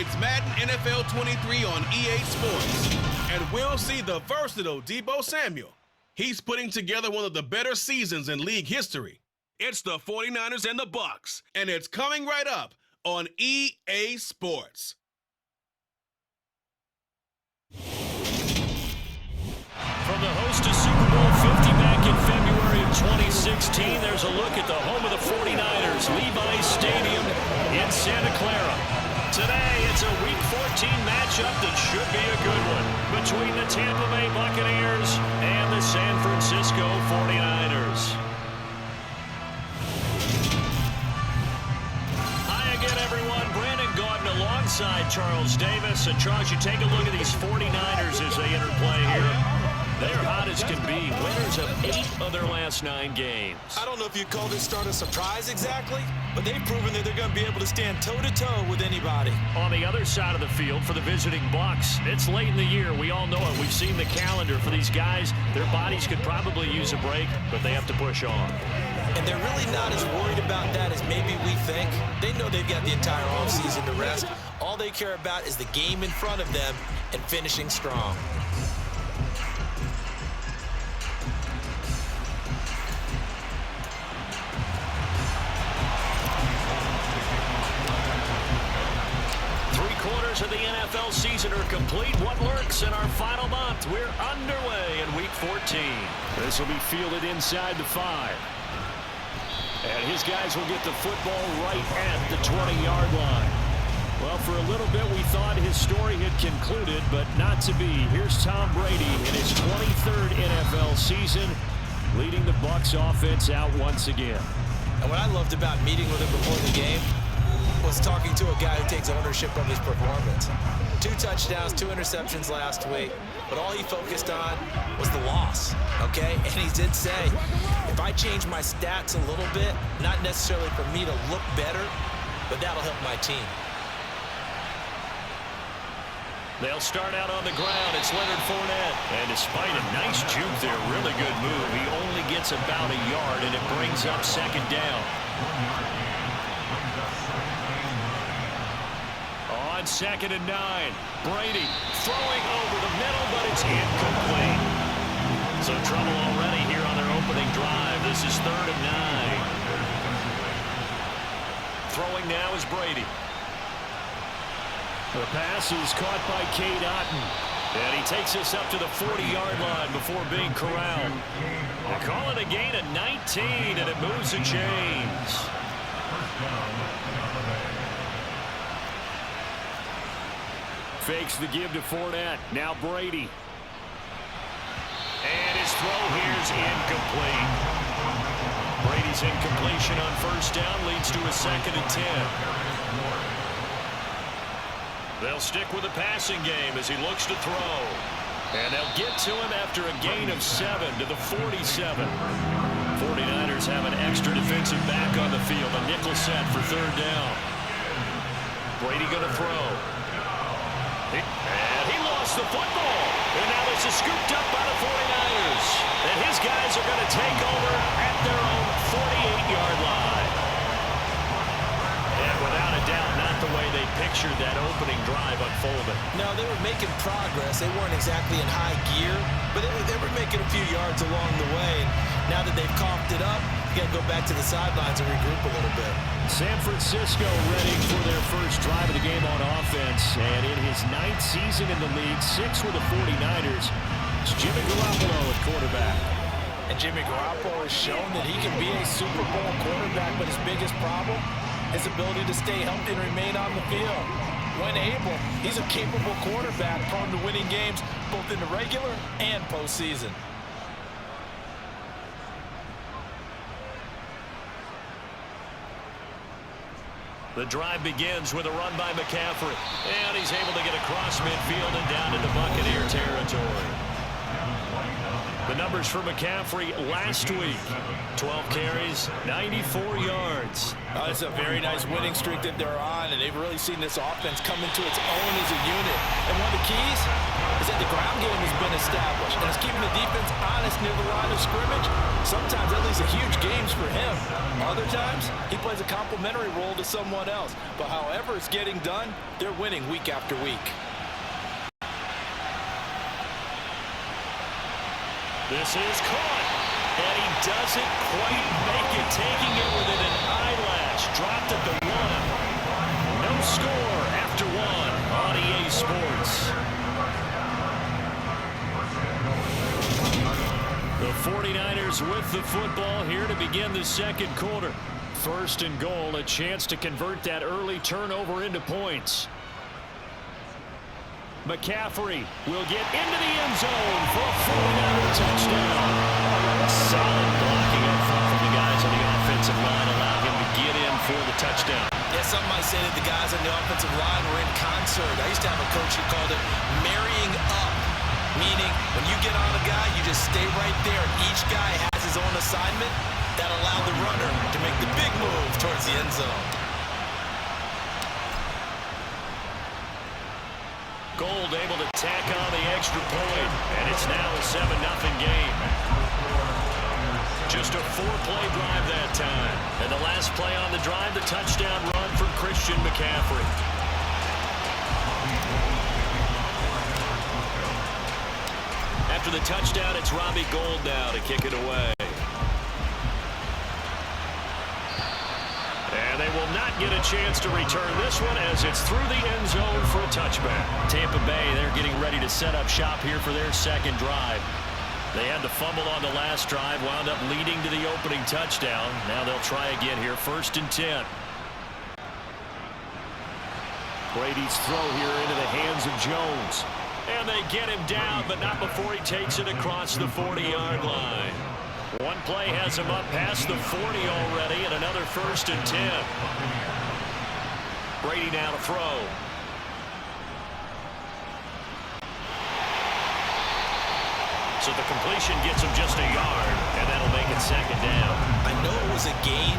It's Madden NFL 23 on EA Sports. And we'll see the versatile Deebo Samuel. He's putting together one of the better seasons in league history. It's the 49ers and the Bucs, and it's coming right up on EA Sports. From the host of Super Bowl 50 back in February of 2016, there's a look at the home of the 49ers, Levi's Stadium in Santa Clara. Today, it's a Week 14 matchup that should be a good one between the Tampa Bay Buccaneers and the San Francisco 49ers. Hi again, everyone. Brandon Gordon alongside Charles Davis. And Charles, you take a look at these 49ers as they interplay here. They're hot as can be. Winners of 8 of their last 9 games. I don't know if you'd call this start a surprise exactly, but they've proven that they're going to be able to stand toe-to-toe with anybody. On the other side of the field for the visiting Bucs, it's late in the year. We all know it. We've seen the calendar for these guys. Their bodies could probably use a break, but they have to push on. And they're really not as worried about that as maybe we think. They know they've got the entire offseason to rest. All they care about is the game in front of them and finishing strong. Of the NFL season are complete. What lurks in our final month? We're underway in Week 14. This will be fielded inside the 5. And his guys will get the football right at the 20-yard line. Well, for a little bit, we thought his story had concluded, but not to be. Here's Tom Brady in his 23rd NFL season, leading the Bucs offense out once again. And what I loved about meeting with him before the game was talking to a guy who takes ownership of his performance. 2 touchdowns, 2 interceptions last week, but all he focused on was the loss, okay? And he did say, if I change my stats a little bit, not necessarily for me to look better, but that'll help my team. They'll start out on the ground. It's Leonard Fournette. And despite a nice juke there, really good move, he only gets about a yard, and it brings up 2nd down. On 2nd and 9, Brady throwing over the middle, but it's incomplete. So trouble already here on their opening drive. This is 3rd and 9. Throwing now is Brady. The pass is caught by Cade Otton. And he takes us up to the 40-yard line before being corralled. They call it a gain of 19, and it moves the chains. Fakes the give to Fournette. Now Brady. And his throw here is incomplete. Brady's incompletion on 1st down leads to a 2nd and 10. They'll stick with the passing game as he looks to throw. And they'll get to him after a gain of 7 to the 47. 49ers have an extra defensive back on the field. A nickel set for 3rd down. Brady going to throw. And he lost the football. And now this is scooped up by the 49ers. And his guys are going to take over at their own 48-yard line. And without a doubt, not the way they pictured that opening drive unfolding. No, they were making progress. They weren't exactly in high gear, but they were making a few yards along the way. And now that they've coughed it up, you got to go back to the sidelines and regroup a little bit. San Francisco ready for their first drive of the game on offense. And in his 9th season in the league, 6 with the 49ers, it's Jimmy Garoppolo at quarterback. And Jimmy Garoppolo has shown that he can be a Super Bowl quarterback, but his biggest problem, his ability to stay healthy and remain on the field. When able, he's a capable quarterback prone to winning games both in the regular and postseason. The drive begins with a run by McCaffrey. And he's able to get across midfield and down into Buccaneer territory. The numbers for McCaffrey last week. 12 carries, 94 yards. It's a very nice winning streak that they're on, and they've really seen this offense come into its own as a unit. And one of the keys is that the ground game has been established, and it's keeping the defense honest near the line of scrimmage. sometimes that leads to huge games for him. Other times, he plays a complementary role to someone else. But however it's getting done, they're winning week after week. This is caught, and he doesn't quite make it, taking it within an eyelash. Dropped at the 1. No score after 1 on EA Sports. The 49ers with the football here to begin the second quarter. First and goal, a chance to convert that early turnover into points. McCaffrey will get into the end zone for a 49er touchdown. Solid blocking up front from the guys on the offensive line allowed him to get in for the touchdown. Yeah, some might say that the guys on the offensive line were in concert. I used to have a coach who called it marrying up, meaning when you get on a guy, you just stay right there. Each guy has his own assignment that allowed the runner to make the big move towards the end zone. Gold able to tack on the extra point, and it's now a 7-0 game. Just a 4-play drive that time. And the last play on the drive, the touchdown run from Christian McCaffrey. After the touchdown, it's Robbie Gould now to kick it away. And they will not get a chance to return this one as it's through the end zone for a touchback. Tampa Bay, they're getting ready to set up shop here for their second drive. They had the fumble on the last drive, wound up leading to the opening touchdown. Now they'll try again here, 1st and 10. Brady's throw here into the hands of Jones. And they get him down, but not before he takes it across the 40-yard line. One play has him up past the 40 already, and another 1st and 10. Brady now to throw. So the completion gets him just a yard, and that'll make it 2nd down. I know it was a gain,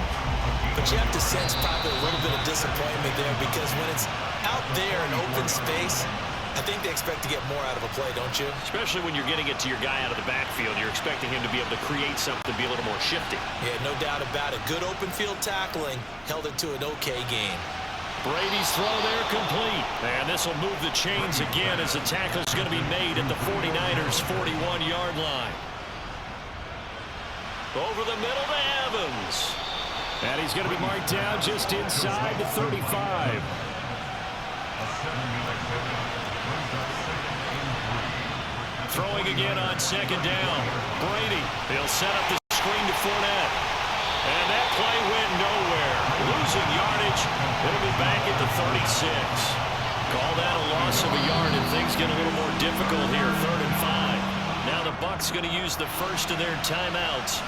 but you have to sense probably a little bit of disappointment there because when it's out there in open space, I think they expect to get more out of a play, don't you? Especially when you're getting it to your guy out of the backfield. You're expecting him to be able to create something, be a little more shifty. Yeah, no doubt about it. Good open field tackling held it to an okay game. Brady's throw there complete. And this will move the chains again as the tackle is going to be made at the 49ers' 41-yard line. Over the middle to Evans. And he's going to be marked down just inside the 35. Throwing again on 2nd down. Brady, he'll set up the screen to Fournette. And that play went nowhere. Losing yardage. It'll be back at the 36. Call that a loss of a yard, and things get a little more difficult here. 3rd and 5. Now the Bucs going to use the first of their timeouts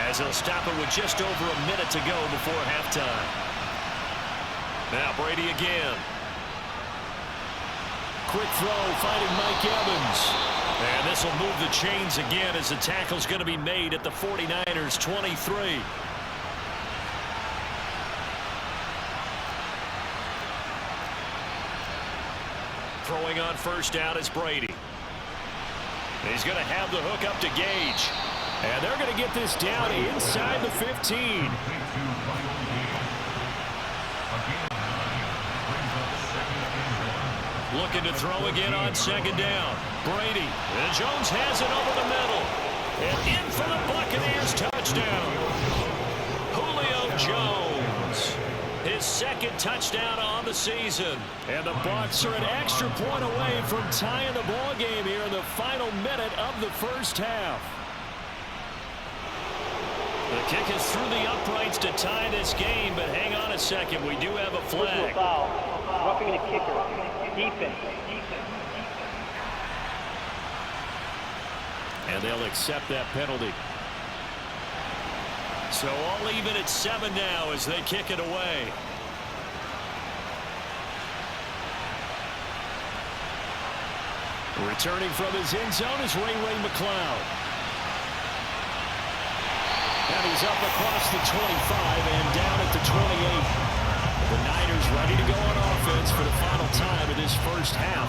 as they'll stop it with just over a minute to go before halftime. Now Brady again. Quick throw, finding Mike Evans. And this will move the chains again as the tackle's going to be made at the 49ers' 23. Throwing on 1st down is Brady. He's going to have the hook up to Gage. And they're going to get this down inside the 15. Looking to throw again on 2nd down. Brady. And Jones has it over the middle. And in for the Buccaneers touchdown. Julio Jones. His 2nd touchdown on the season. And the Bucs are an extra point away from tying the ball game here in the final minute of the first half. The kick is through the uprights to tie this game, but hang on a second. We do have a flag. Foul. Roughing the kicker. Defense. And they'll accept that penalty. So all even at 7 now as they kick it away. Returning from his end zone is Ray McCloud. And he's up across the 25 and down at the 28. The Niners ready to go on offense for the final time of this first half.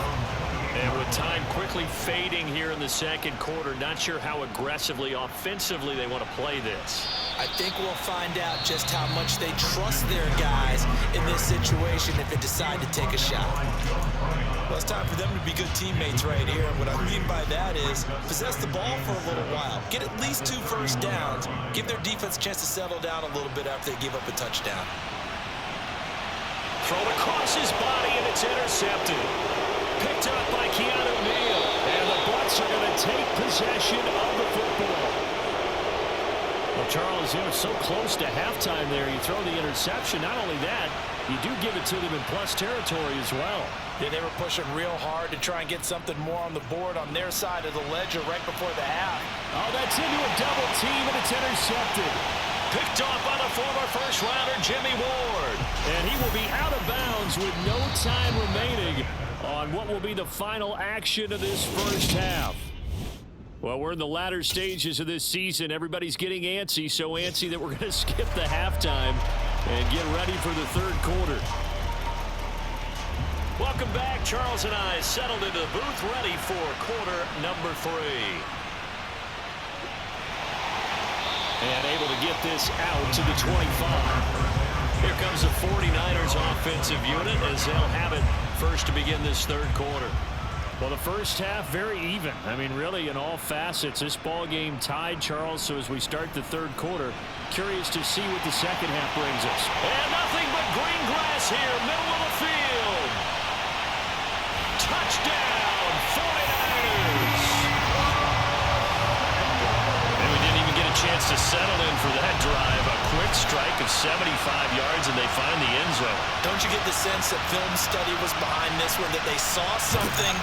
And with time quickly fading here in the second quarter, not sure how aggressively, offensively they want to play this. I think we'll find out just how much they trust their guys in this situation if they decide to take a shot. Well, it's time for them to be good teammates right here. And what I mean by that is possess the ball for a little while. Get at least 2 first downs. Give their defense a chance to settle down a little bit after they give up a touchdown. Thrown across his body, and it's intercepted. Picked up by Keanu Neal. And the Bucs are going to take possession of the football. Well, Charles, you know, so close to halftime there. You throw the interception. Not only that, you do give it to them in plus territory as well. Yeah, they were pushing real hard to try and get something more on the board on their side of the ledger right before the half. Oh, that's into a double team, and it's intercepted. Picked off by the former first-rounder, Jimmy Ward. And he will be out of bounds with no time remaining on what will be the final action of this first half. Well, we're in the latter stages of this season. Everybody's getting antsy, so antsy that we're going to skip the halftime and get ready for the third quarter. Welcome back. Charles and I settled into the booth, ready for quarter number 3. And able to get this out to the 25. Here comes the 49ers offensive unit as they'll have it first to begin this third quarter. Well, the first half, very even. I mean, really, in all facets, this ball game tied, Charles. So as we start the third quarter, curious to see what the second half brings us. And nothing but green grass here, middle of the field. Touchdown, 49ers. And we didn't even get a chance to settle in for that drive. A quick strike of 75 yards, and they find the end zone. Don't you get the sense that film study was behind this one, that they saw something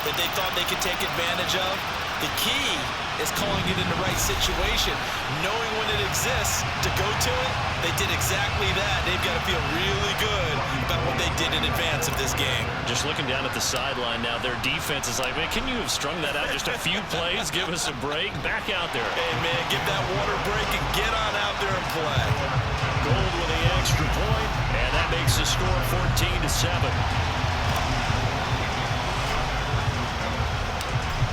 that they thought they could take advantage of? The key is calling it in the right situation, knowing when it exists to go to it. They did exactly that. They've got to feel really good about what they did in advance of this game. Just looking down at the sideline now, their defense is like, man, can you have strung that out just a few plays? Give us a break. Back out there. Hey, man, give that water break and get on out there and play. Gold with the extra point, and that makes the score 14-7.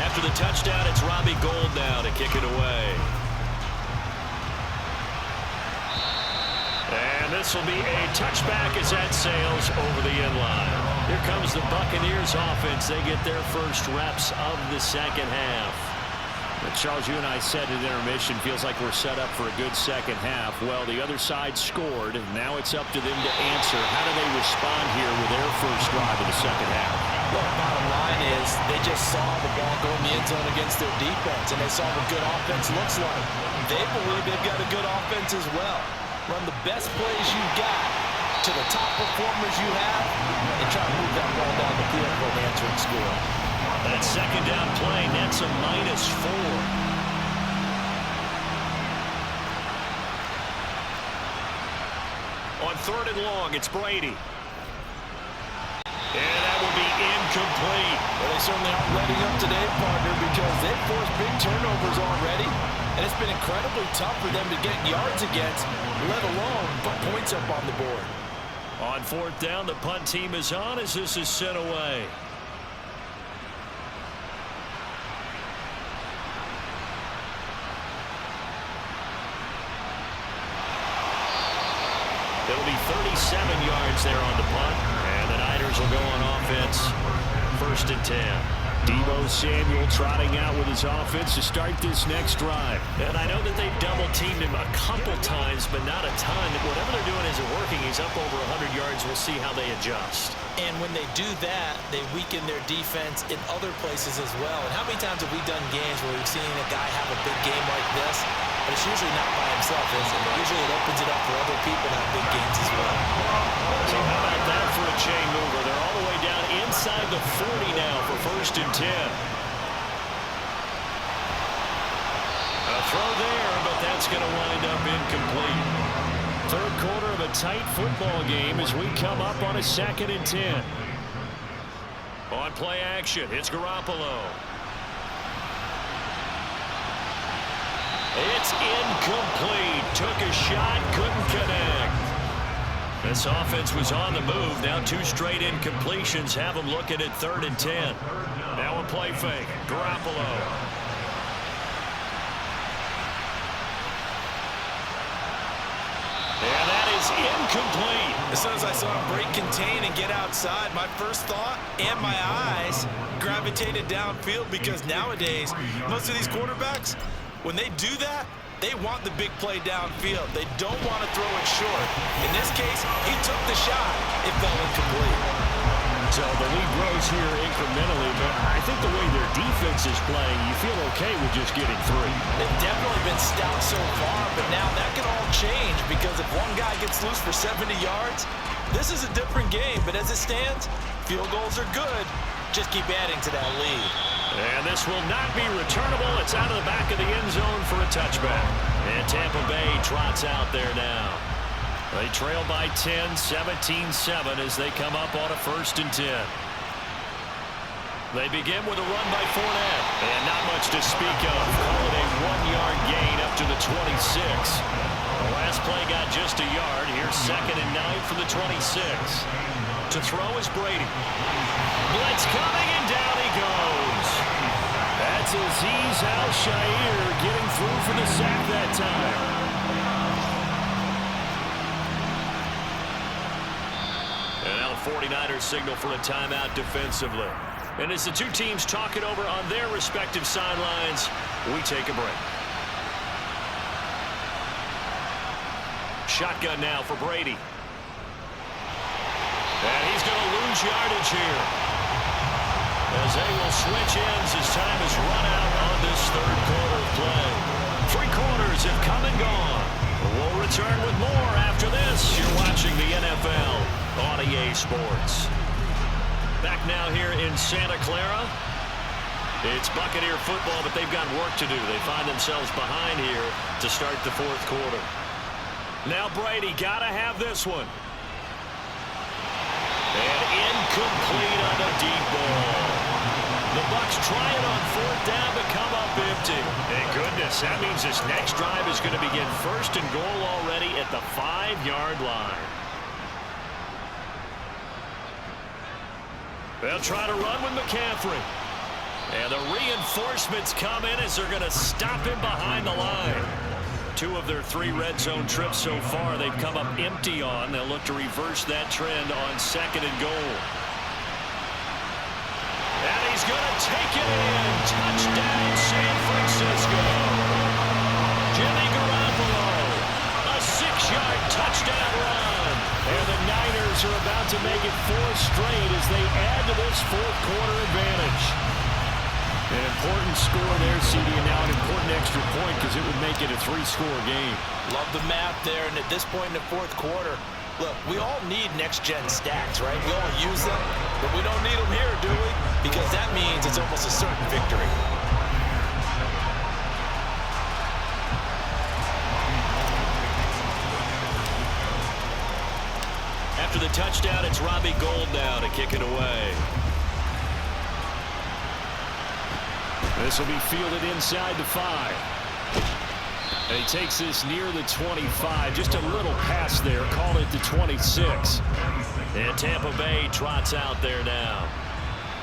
After the touchdown, it's Robbie Gould now to kick it away. And this will be a touchback as that sails over the end line. Here comes the Buccaneers offense. They get their first reps of the second half. But Charles, you and I said at intermission, feels like we're set up for a good second half. Well, the other side scored. Now it's up to them to answer. How do they respond here with their first drive of the second half? Well, bottom line is they just saw the ball go in the end zone against their defense, and they saw what good offense looks like. They believe they've got a good offense as well. Run the best plays you got to the top performers you have, and try to move that ball down the field for an answering score. That second down play nets a -4. On 3rd and long, it's Brady. And that will be incomplete. Well, they certainly aren't letting up today, partner, because they've forced big turnovers already. And it's been incredibly tough for them to get yards against, let alone put points up on the board. On 4th down, the punt team is on as this is sent away. It'll be 37 yards there on the punt. And the Niners will go on offense. 1st and 10. Deebo Samuel trotting out with his offense to start this next drive. And I know that they've double-teamed him a couple times, but not a ton. Whatever they're doing isn't working. He's up over 100 yards. We'll see how they adjust. And when they do that, they weaken their defense in other places as well. And how many times have we done games where we've seen a guy have a big game like this, but it's usually not by himself, is it? Usually it opens it up for other people to have big games as well. So how about that for a chain mover? They're all the way down inside the 40 now for 1st and 10. A throw there, but that's going to wind up incomplete. Third quarter of a tight football game as we come up on a 2nd and 10. On play action, it's Garoppolo. It's incomplete. Took a shot, couldn't connect. This offense was on the move. Now 2 straight incompletions have them looking at 3rd and 10. Now a play fake. Garoppolo. And that is incomplete. As soon as I saw him break contain and get outside, my first thought and my eyes gravitated downfield, because nowadays, most of these quarterbacks, when they do that, they want the big play downfield. They don't want to throw it short. In this case, he took the shot. It fell incomplete. So the lead grows here incrementally, but I think the way their defense is playing, you feel okay with just getting 3. They've definitely been stout so far, but now that can all change, because if one guy gets loose for 70 yards, this is a different game. But as it stands, field goals are good. Just keep adding to that lead. And this will not be returnable. It's out of the back of the end zone for a touchback. And Tampa Bay trots out there now. They trail by 10, 17-7 as they come up on a 1st and 10. They begin with a run by Fournette. And not much to speak of. Call it a 1-yard gain up to the 26. The last play got just a yard. Here's 2nd and 9 for the 26. To throw is Brady. Blitz coming, and down he goes. That's Azeez Al-Shaair getting through for the sack that time. And now the 49ers signal for a timeout defensively. And as the 2 teams talk it over on their respective sidelines, we take a break. Shotgun now for Brady. And he's going to lose yardage here, as they will switch ends as time is run out on this 3rd quarter of play. 3 quarters have come and gone. We'll return with more after this. You're watching the NFL on EA Sports. Back now here in Santa Clara. It's Buccaneer football, but they've got work to do. They find themselves behind here to start the 4th quarter. Now Brady got to have this one. And incomplete on the deep ball. The Bucs try it on 4th down, but come up empty. Thank goodness, that means this next drive is going to begin 1st and goal already at the 5-yard line. They'll try to run with McCaffrey. And the reinforcements come in as they're going to stop him behind the line. 2 of their 3 red zone trips so far they've come up empty on. They'll look to reverse that trend on 2nd and goal. And he's going to take it in. Touchdown, San Francisco. Jimmy Garoppolo. A 6-yard touchdown run. And the Niners are about to make it 4 straight as they add to this 4th quarter advantage. An important score there, CD, and now an important extra point because it would make it a 3-score game. Love the math there, and at this point in the 4th quarter, look, we all need next-gen stacks, right? We all use them, but we don't need them here, do we? Because that means it's almost a certain victory. After the touchdown, it's Robbie Gould now to kick it away. This will be fielded inside the 5. And he takes this near the 25. Just a little pass there. Call it the 26. And Tampa Bay trots out there now.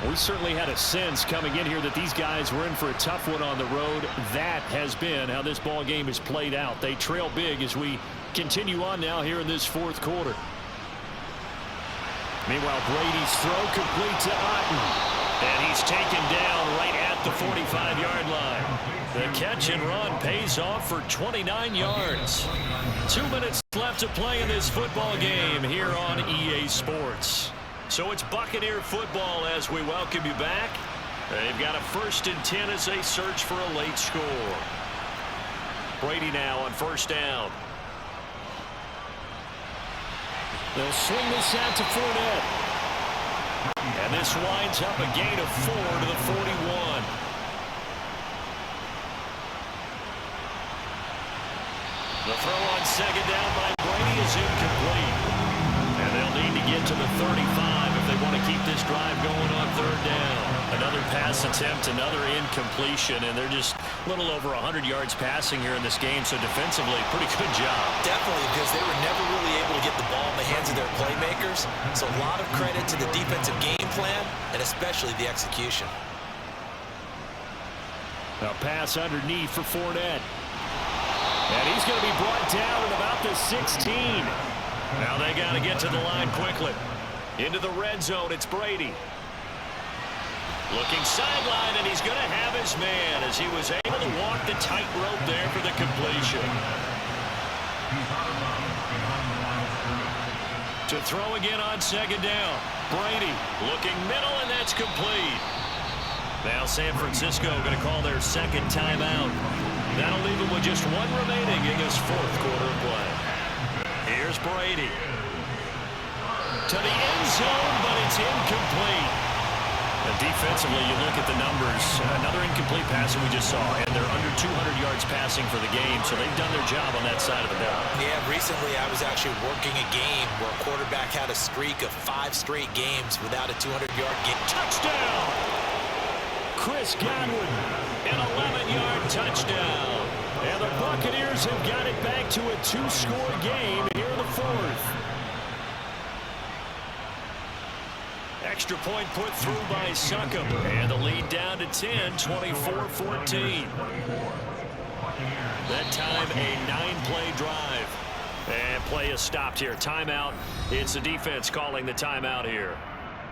We certainly had a sense coming in here that these guys were in for a tough one on the road. That has been how this ball game has played out. They trail big as we continue on now here in this 4th quarter. Meanwhile, Brady's throw complete to Otten. And he's taken down right at the 45-yard line. The catch and run pays off for 29 yards. 2 minutes left to play in this football game here on EA Sports. So it's Buccaneer football as we welcome you back. They've got a 1st and 10 as they search for a late score. Brady now on 1st down. They'll swing this out to Fournette. And this winds up a gain of 4 to the 41. The throw on 2nd down by Brady is incomplete. And they'll need to get to the 35 if they want to keep this drive going on third down. Another pass attempt, another incompletion, and they're just a little over 100 yards passing here in this game, so defensively, pretty good job. Definitely, because they were never really able to get the ball in the hands of their playmakers, so a lot of credit to the defensive game plan, and especially the execution. A pass underneath for Fournette. And he's going to be brought down at about the 16. Now they got to get to the line quickly. Into the red zone, it's Brady. Looking sideline, and he's going to have his man as he was able to walk the tightrope there for the completion. To throw again on second down. Brady looking middle, and that's complete. Now San Francisco going to call their second timeout. That'll leave them with just one remaining in this fourth quarter of play. Here's Brady. To the end zone, but it's incomplete. And defensively, you look at the numbers. Another incomplete pass that we just saw, and they're under 200 yards passing for the game, so they've done their job on that side of the ball. Yeah, recently I was actually working a game where a quarterback had a streak of 5 straight games without a 200-yard game. Touchdown! Chris Godwin, an 11-yard touchdown. And the Buccaneers have got it back to a 2-score game here in the fourth. Extra point put through by Succop. And the lead down to 10, 24-14. That time a 9-play drive. And play is stopped here. Timeout. It's the defense calling the timeout here.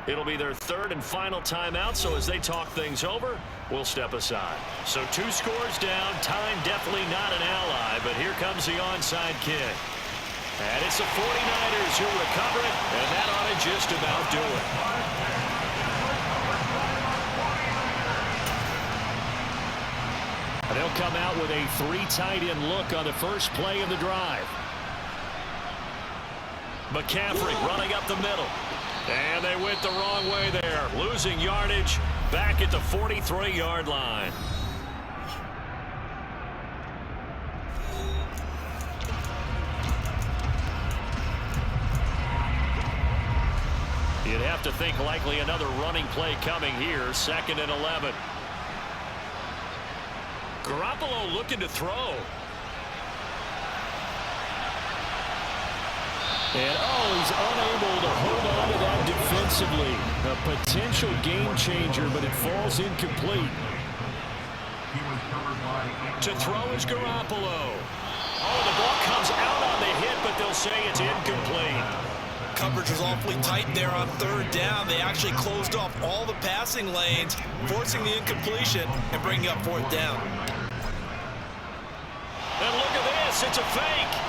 It'll be their third and final timeout, so as they talk things over, we'll step aside. So 2 scores down. Time definitely not an ally, but here comes the onside kick. And it's the 49ers who recover it, and that ought to just about do it. And they'll come out with a 3 tight end look on the first play of the drive. McCaffrey running up the middle. And they went the wrong way there. Losing yardage back at the 43-yard line. You'd have to think likely another running play coming here. 2nd and 11. Garoppolo looking to throw. And, he's unable to hold on to that defensively. A potential game changer, but it falls incomplete. To throw is Garoppolo. The ball comes out on the hit, but they'll say it's incomplete. Coverage was awfully tight there on 3rd down. They actually closed off all the passing lanes, forcing the incompletion and bringing up 4th down. And look at this. It's a fake.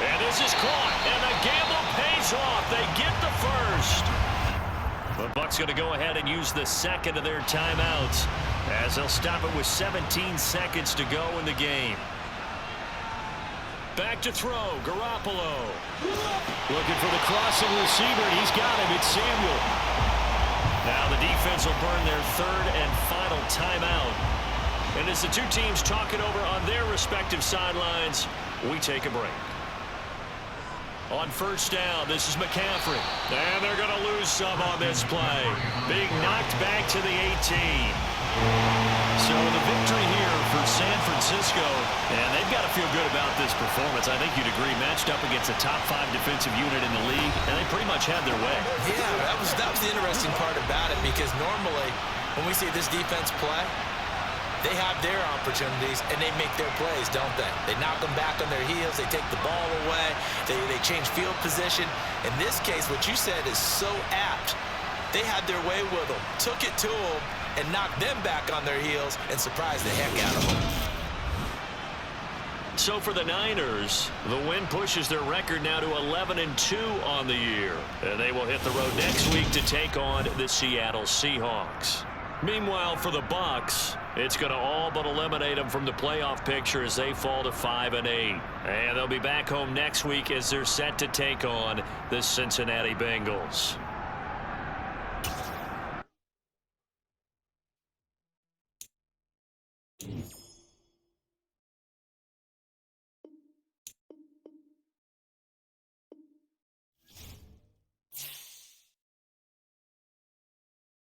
And this is caught, and the gamble pays off. They get the first. The Bucs going to go ahead and use the second of their timeouts as they'll stop it with 17 seconds to go in the game. Back to throw, Garoppolo. Looking for the crossing receiver, and he's got him. It's Samuel. Now the defense will burn their 3rd and final timeout. And as the 2 teams talk it over on their respective sidelines, we take a break. On 1st down, this is McCaffrey. And they're going to lose some on this play. Being knocked back to the 18. So the victory here for San Francisco. And they've got to feel good about this performance. I think you'd agree, matched up against a top 5 defensive unit in the league. And they pretty much had their way. Yeah, that was the interesting part about it, because normally when we see this defense play, they have their opportunities, and they make their plays, don't they? They knock them back on their heels. They take the ball away. They change field position. In this case, what you said is so apt. They had their way with them, took it to them, and knocked them back on their heels and surprised the heck out of them. So for the Niners, the win pushes their record now to 11-2 on the year. And they will hit the road next week to take on the Seattle Seahawks. Meanwhile, for the Bucs, it's going to all but eliminate them from the playoff picture as they fall to 5-8. And they'll be back home next week as they're set to take on the Cincinnati Bengals.